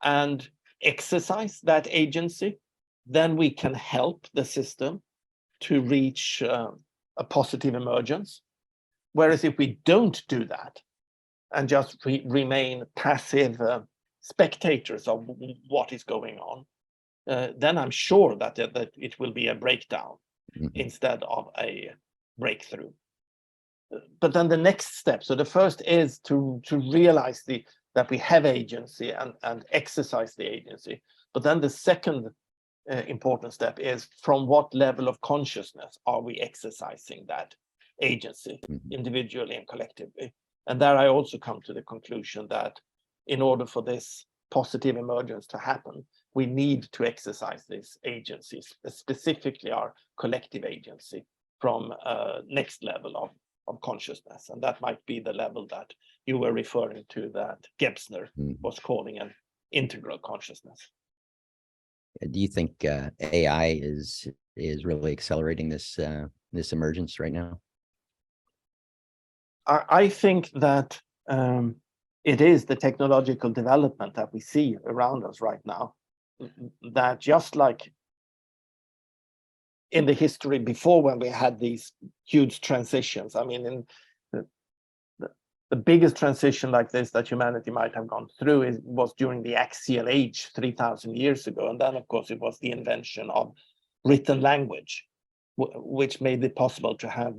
and exercise that agency, then we can help the system to reach a positive emergence. Whereas if we don't do that and just remain passive spectators of what is going on, then I'm sure that it will be a breakdown instead of a breakthrough. But then the next step, so the first is to realize that we have agency and exercise the agency. But then the second important step is, from what level of consciousness are we exercising that agency, individually and collectively? And there I also come to the conclusion that in order for this positive emergence to happen, we need to exercise this agency, specifically our collective agency, from next level of consciousness. And that might be the level that you were referring to, that Gebsner was calling an integral consciousness. Do you think AI is really accelerating this emergence right now? I think that it is the technological development that we see around us right now, that just like in the history before, when we had these huge transitions, I mean, in the biggest transition like this that humanity might have gone through was during the axial age 3,000 years ago. And then, of course, it was the invention of written language, which made it possible to have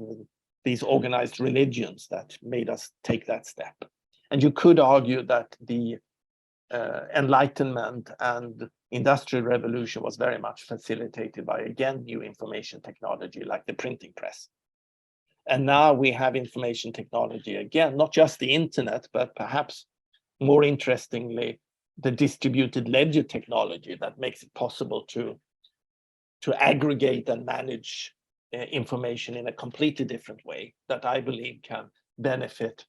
these organized religions that made us take that step. And you could argue that the Enlightenment and Industrial Revolution was very much facilitated by, again, new information technology like the printing press. And now we have information technology again, not just the internet, but perhaps more interestingly, the distributed ledger technology that makes it possible to aggregate and manage information in a completely different way, that I believe can benefit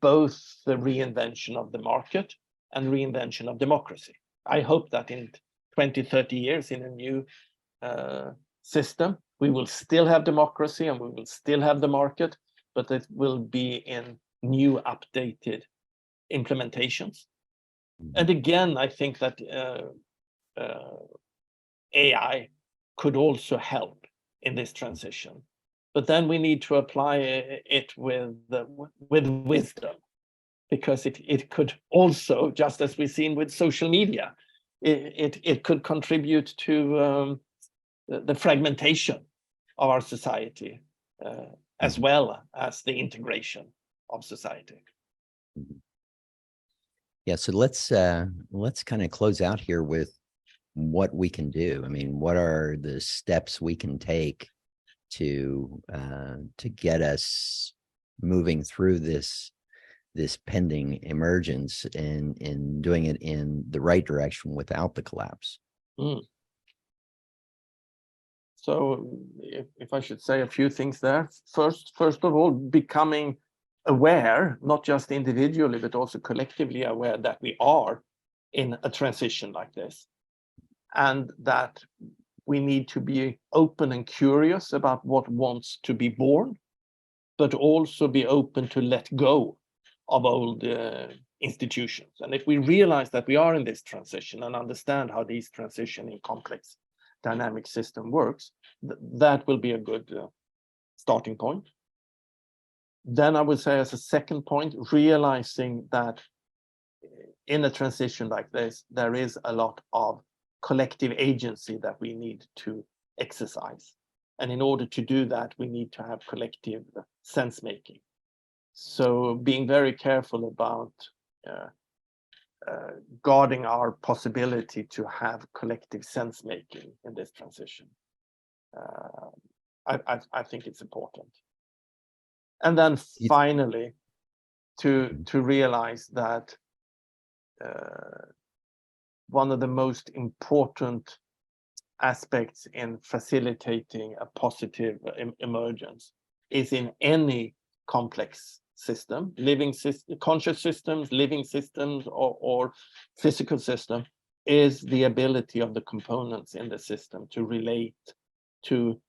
both the reinvention of the market and reinvention of democracy. I hope that in 20, 30 years, in a new system, we will still have democracy and we will still have the market, but it will be in new, updated implementations. And again, I think that AI could also help in this transition. But then we need to apply it with wisdom, because it could also, just as we've seen with social media, it could contribute to the fragmentation of our society, as well as the integration of society. Yeah, so let's kind of close out here with what we can do. I mean, what are the steps we can take to get us moving through this pending emergence and doing it in the right direction without the collapse? So if I should say a few things there, first of all, becoming aware, not just individually, but also collectively aware that we are in a transition like this, and that we need to be open and curious about what wants to be born, but also be open to let go of old institutions. And if we realize that we are in this transition and understand how these transition in complex dynamic system works, that will be a good starting point. Then I would say, as a second point, realizing that in a transition like this, there is a lot of collective agency that we need to exercise. And in order to do that, we need to have collective sense making. So being very careful about guarding our possibility to have collective sense making in this transition. I think it's important. And then finally, to realize that one of the most important aspects in facilitating a positive emergence is in any complex system, conscious systems, living systems, or physical system, is the ability of the components in the system to relate to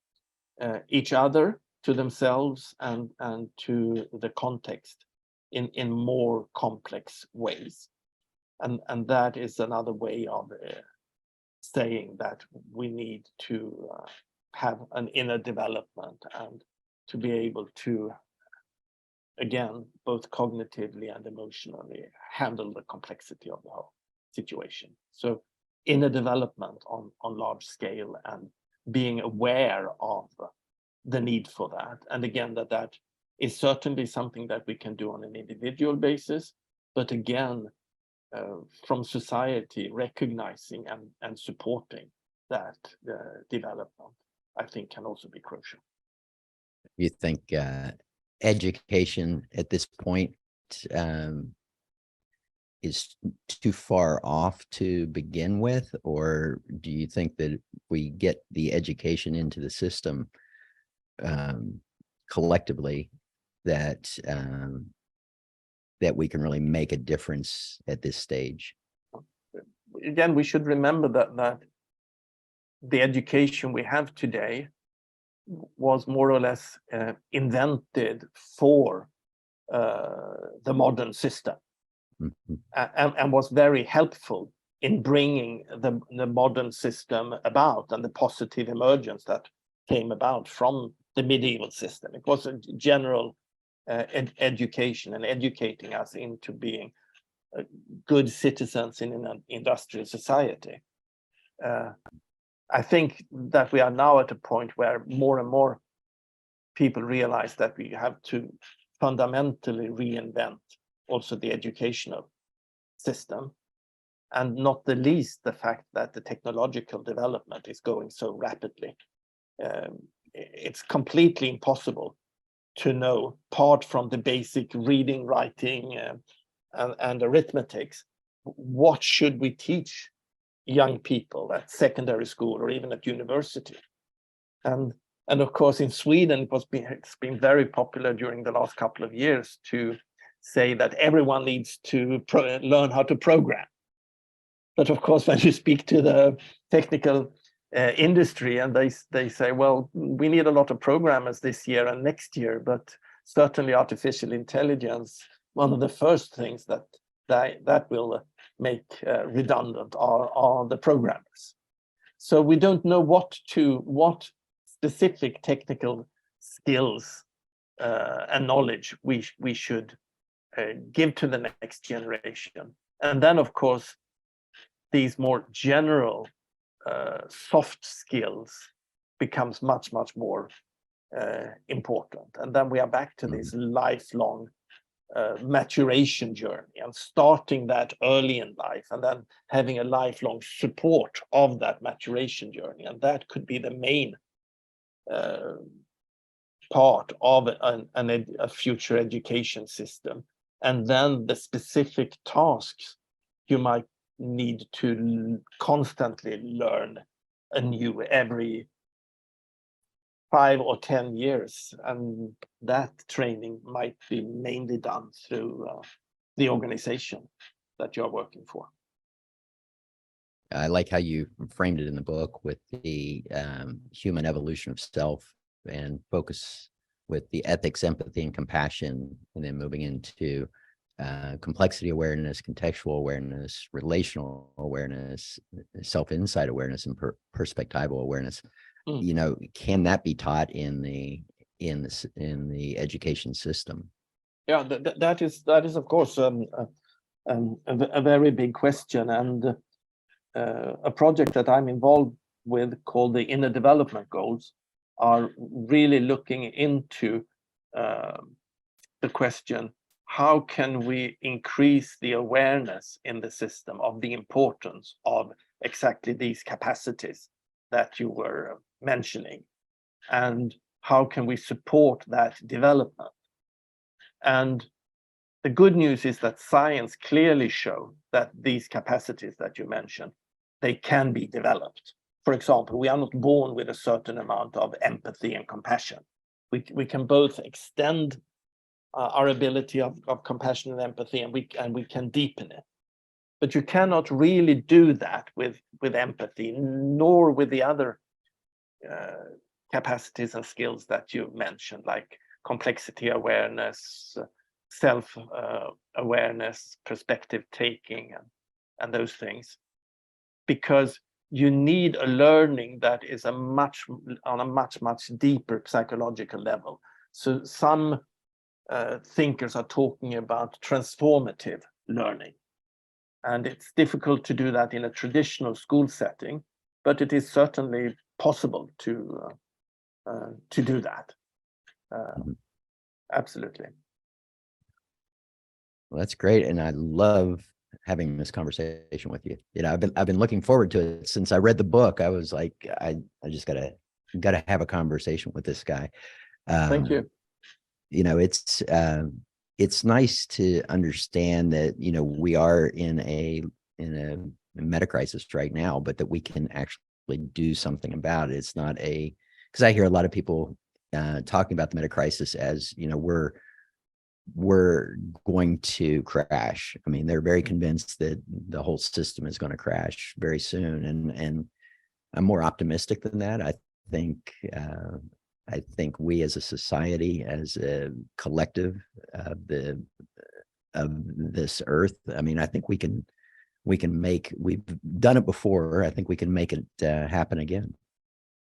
each other, to themselves, and to the context in more complex ways. And that is another way of saying that we need to have an inner development and to be able to, again, both cognitively and emotionally handle the complexity of the whole situation. So inner development on large scale, and being aware of the need for that. And again, that is certainly something that we can do on an individual basis, but again, from society, recognizing and supporting that development, I think, can also be crucial. You think education at this point is too far off to begin with, or do you think that if we get the education into the system collectively, that that we can really make a difference at this stage? Again, we should remember that the education we have today was more or less invented for the modern system, and was very helpful in bringing the modern system about, and the positive emergence that came about from the medieval system. It was a general education and educating us into being good citizens in an industrial society. I think that we are now at a point where more and more people realize that we have to fundamentally reinvent also the educational system, and not the least the fact that the technological development is going so rapidly. It's completely impossible to know, apart from the basic reading, writing, and arithmetics, what should we teach young people at secondary school or even at university. And of course, in Sweden, it's been very popular during the last couple of years to say that everyone needs to learn how to program. But of course, when you speak to the technical industry, and they say, well, we need a lot of programmers this year and next year, but certainly artificial intelligence, one of the first things that will make redundant are the programmers. So we don't know what specific technical skills and knowledge we should give to the next generation. And then, of course, these more general soft skills becomes much more important. And then we are back to this lifelong maturation journey, and starting that early in life, and then having a lifelong support of that maturation journey. And that could be the main part of a future education system. And then the specific tasks you might need to constantly learn anew every 5 or 10 years. And that training might be mainly done through the organization that you're working for. I like how you framed it in the book with the human evolution of self and focus with the ethics, empathy, and compassion, and then moving into complexity awareness, contextual awareness, relational awareness, self-insight awareness, and perspectival awareness. You know, can that be taught in the education system? Yeah, that is of course a very big question, and a project that I'm involved with called the Inner Development Goals are really looking into the question, how can we increase the awareness in the system of the importance of exactly these capacities that you were mentioning, and how can we support that development? And the good news is that science clearly shows that these capacities that you mentioned, they can be developed. For example, we are not born with a certain amount of empathy and compassion. We can both extend our ability of compassion and empathy, and we can deepen it. But you cannot really do that with empathy, nor with the other capacities and skills that you mentioned, like complexity awareness, self awareness, perspective taking, and those things, because you need a learning that is on a much deeper psychological level. So some thinkers are talking about transformative learning, and it's difficult to do that in a traditional school setting, but it is certainly possible to do that. Absolutely. Well, that's great, and I love having this conversation with you. You know, I've been looking forward to it since I read the book. I was like, I just gotta have a conversation with this guy. Thank you. You know, it's nice to understand that, you know, we are in a meta crisis right now, but that we can actually do something about it. It's not because I hear a lot of people talking about the meta crisis as, you know, we're going to crash. I mean, they're very convinced that the whole system is going to crash very soon, and I'm more optimistic than that. I think we as a society, as a collective of this earth, I mean, I think we've done it before. I think we can make it happen again.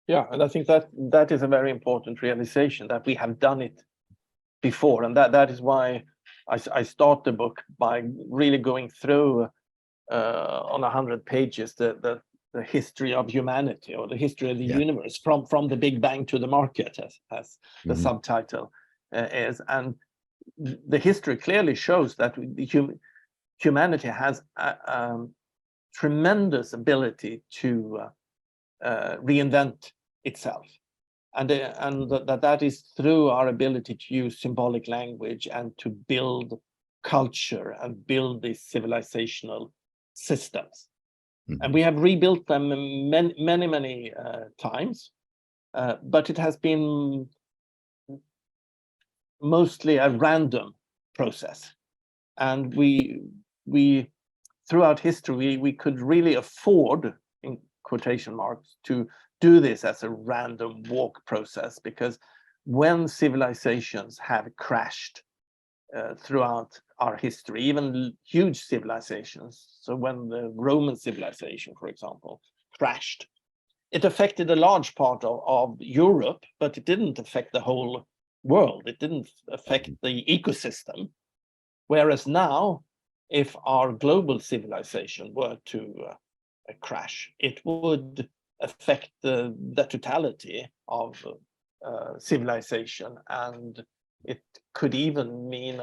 Yeah, and I think that is a very important realization, that we have done it before, and that is why I start the book by really going through on 100 pages the history of humanity, or the history of the universe, from the Big Bang to the market, as the subtitle is. And the history clearly shows that humanity has a tremendous ability to reinvent itself. And that is through our ability to use symbolic language and to build culture and build these civilizational systems. And we have rebuilt them many times, but it has been mostly a random process. And we throughout history, we could really afford, in quotation marks, to do this as a random walk process, because when civilizations have crashed throughout our history, even huge civilizations, so when the Roman civilization, for example, crashed, it affected a large part of Europe, but it didn't affect the whole world. It didn't affect the ecosystem. Whereas now, if our global civilization were to crash, it would affect the totality of civilization, and it could even mean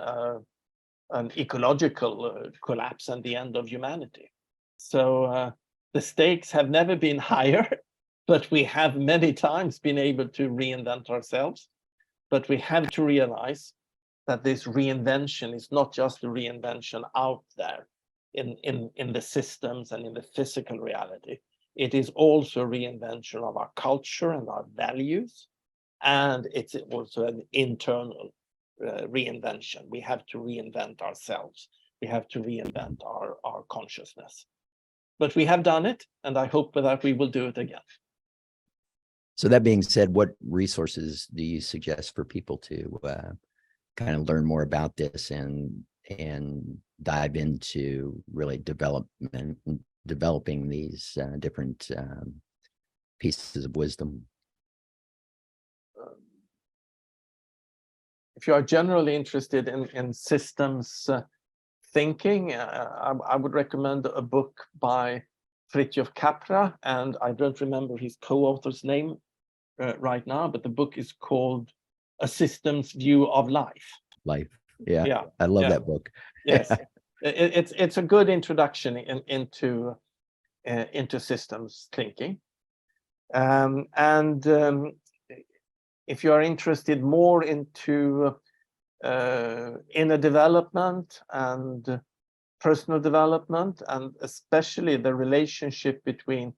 an ecological collapse and the end of humanity. So the stakes have never been higher, but we have many times been able to reinvent ourselves. But we have to realize that this reinvention is not just a reinvention out there in the systems and in the physical reality. It is also a reinvention of our culture and our values, and it's also an internal reinvention. We have to reinvent ourselves. We have to reinvent our consciousness. But we have done it, and I hope that we will do it again. So that being said, what resources do you suggest for people to kind of learn more about this and dive into really developing these different pieces of wisdom? If you are generally interested in systems thinking, I would recommend a book by Fritjof Capra, and I don't remember his co-author's name right now, but the book is called A Systems View of Life. Yeah. I love that book. Yes, it's a good introduction into systems thinking, and if you are interested more into inner development and personal development, and especially the relationship between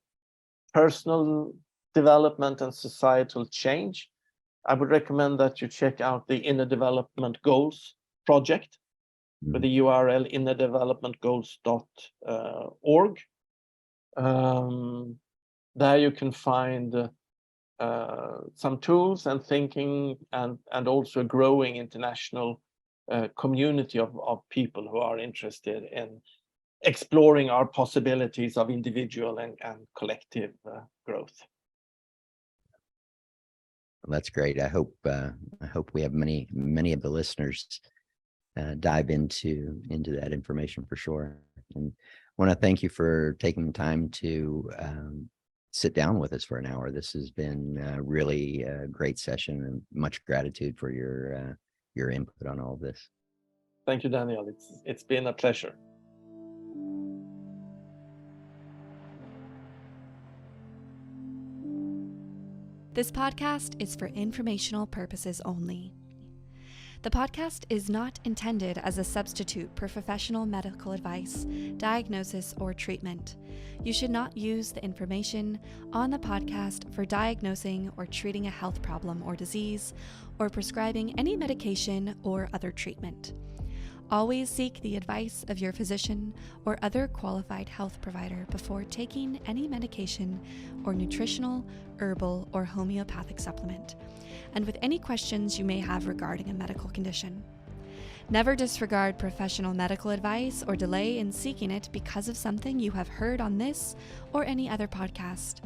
personal development and societal change, I would recommend that you check out the Inner Development Goals project with the URL innerdevelopmentgoals.org. There you can find some tools and thinking, and also a growing international community of people who are interested in exploring our possibilities of individual and collective growth. Well, that's great. I hope we have many of the listeners dive into that information for sure. And I want to thank you for taking the time to sit down with us for an hour. This has been really a great session, and much gratitude for your input on all of this. Thank you, Daniel. It's been a pleasure. This podcast is for informational purposes only. The podcast is not intended as a substitute for professional medical advice, diagnosis, or treatment. You should not use the information on the podcast for diagnosing or treating a health problem or disease, or prescribing any medication or other treatment. Always seek the advice of your physician or other qualified health provider before taking any medication or nutritional, herbal, or homeopathic supplement, and with any questions you may have regarding a medical condition. Never disregard professional medical advice or delay in seeking it because of something you have heard on this or any other podcast.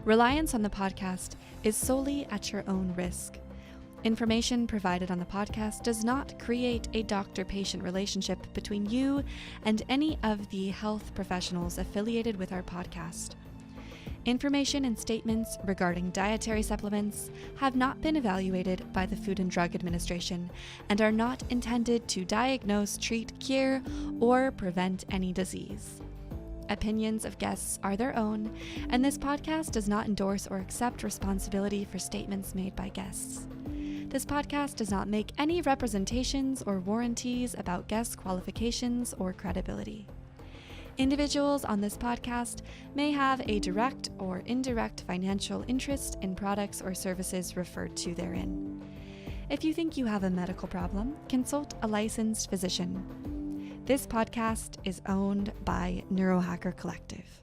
Reliance on the podcast is solely at your own risk. Information provided on the podcast does not create a doctor-patient relationship between you and any of the health professionals affiliated with our podcast. Information and statements regarding dietary supplements have not been evaluated by the Food and Drug Administration and are not intended to diagnose, treat, cure, or prevent any disease. Opinions of guests are their own, and this podcast does not endorse or accept responsibility for statements made by guests. This podcast does not make any representations or warranties about guests' qualifications or credibility. Individuals on this podcast may have a direct or indirect financial interest in products or services referred to therein. If you think you have a medical problem, consult a licensed physician. This podcast is owned by Neurohacker Collective.